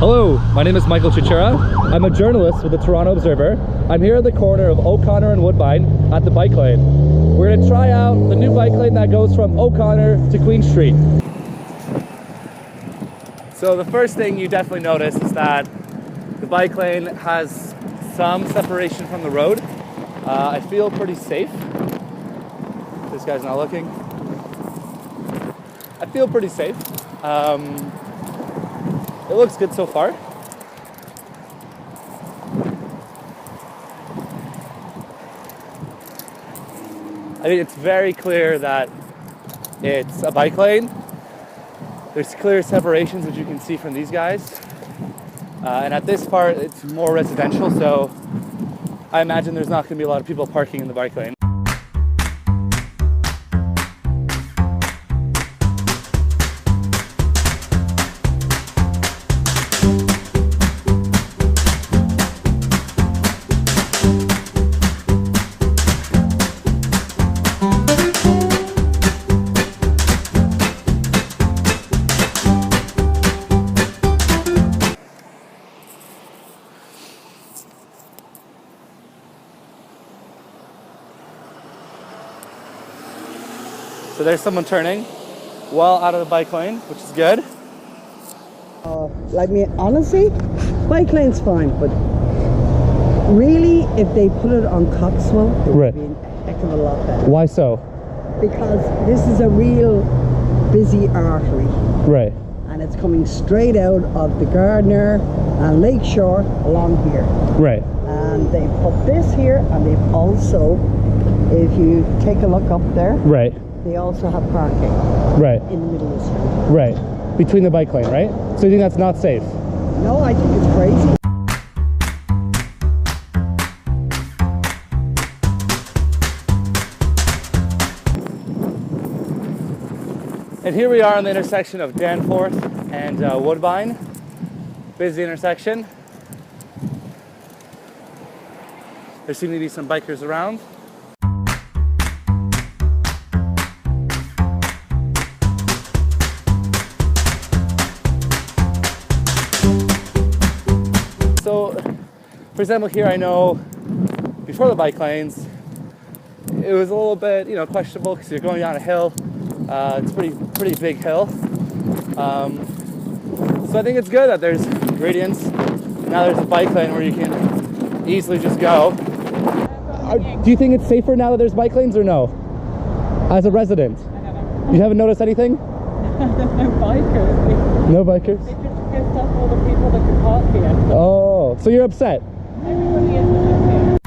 Hello, my name is Michael Chichura. I'm a journalist with the Toronto Observer. I'm here at the corner of O'Connor and Woodbine at the bike lane. We're going to try out the new bike lane that goes from O'Connor to Queen Street. So the first thing you definitely notice is that the bike lane has some separation from the road. I feel pretty safe. This guy's not looking. I feel pretty safe. It looks good so far. I think it's very clear that it's a bike lane. There's clear separations, which you can see from these guys. And at this part, it's more residential, so I imagine there's not going to be a lot of people parking in the bike lane. So there's someone turning well out of the bike lane, which is good. Honestly, bike lane's fine, but really, if they put it on Coxwell, it would be a heck of a lot better. Why so? Because this is a real busy artery. Right. And it's coming straight out of the Gardner and Lakeshore along here. Right. And they put this here, and they've also, if you take a look up there, Right. they also have parking Right. in the middle of the street. Right. Between the bike lane, right? So you think that's not safe? No, I think it's crazy. And here we are on the intersection of Danforth and Woodbine. Busy intersection. There seem to be some bikers around. So, for example, here I know before the bike lanes, it was a little bit, questionable because you're going down a hill. It's a pretty big hill. So I think it's good that there's gradients. Now there's a bike lane where you can easily just go. Do you think it's safer now that there's bike lanes or no? As a resident? You haven't noticed anything? There's no bikers. No bikers? They just pissed off all the people that could park here. Oh, so you're upset? Everybody is here.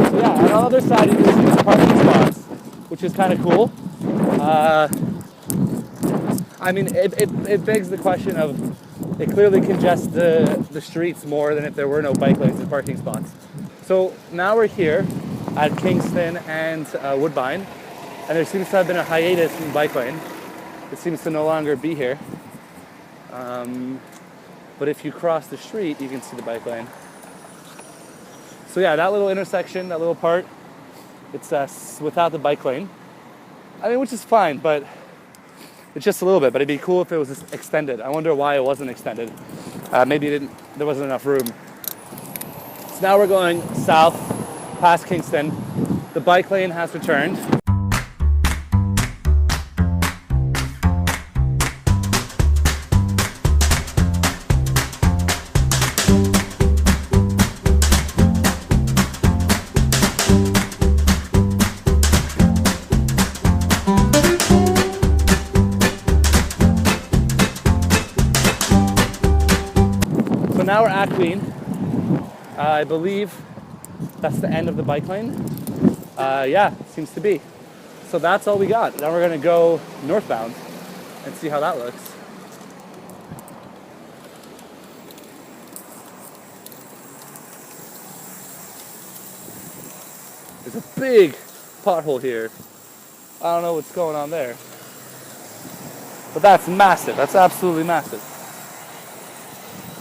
So yeah, on the other side you can see some parking spots, which is kind of cool. I mean, it begs the question of, it clearly congests the streets more than if there were no bike lanes and parking spots. So now we're here at Kingston and Woodbine, and there seems to have been a hiatus in the bike lane. It seems to no longer be here. But if you cross the street, you can see the bike lane. So yeah, that little intersection, that little part, it's without the bike lane. I mean, which is fine, but it's just a little bit, but it'd be cool if it was extended. I wonder why it wasn't extended. Maybe there wasn't enough room. So now we're going south past Kingston. The bike lane has returned. So now we're at Queen. I believe that's the end of the bike lane. Yeah, seems to be. So that's all we got. Now we're gonna go northbound and see how that looks. There's a big pothole here. I don't know what's going on there. But that's massive. That's absolutely massive.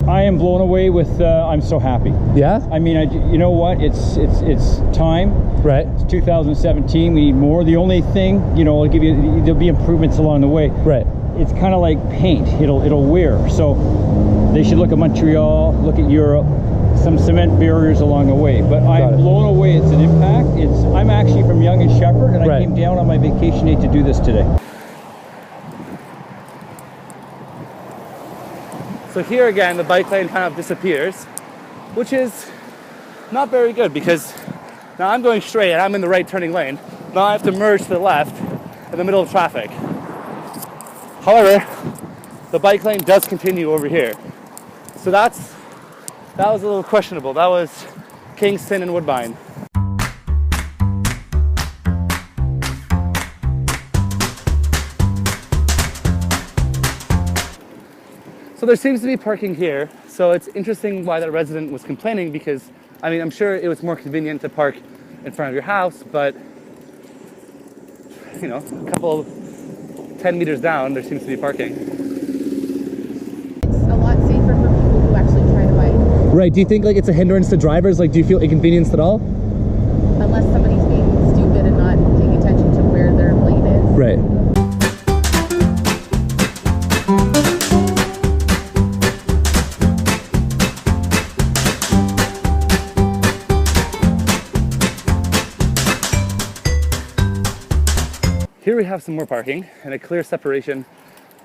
I am blown away with, I'm so happy. Yeah? I mean, you know what? It's time. Right. It's 2017. We need more. The only thing, you know, there'll be improvements along the way. Right. It's kind of like paint. It'll wear. So they should look at Montreal, look at Europe, some cement barriers along the way. But I'm blown away. It's an impact. I'm actually from Yonge and Sheppard, and I came down on my vacation day to do this today. So here again, the bike lane kind of disappears, which is not very good because now I'm going straight and I'm in the right turning lane. Now I have to merge to the left in the middle of traffic. However, the bike lane does continue over here. So that was a little questionable. That was Kingston and Woodbine. So there seems to be parking here. So it's interesting why that resident was complaining because, I mean, I'm sure it was more convenient to park in front of your house, but, you know, a couple 10 meters down, there seems to be parking. It's a lot safer for people who actually try to bike. Right, do you think like it's a hindrance to drivers? Like, do you feel inconvenienced at all? Unless somebody's being stupid and not paying attention to where their lane is. Right. Here we have some more parking and a clear separation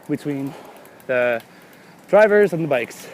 between the drivers and the bikes.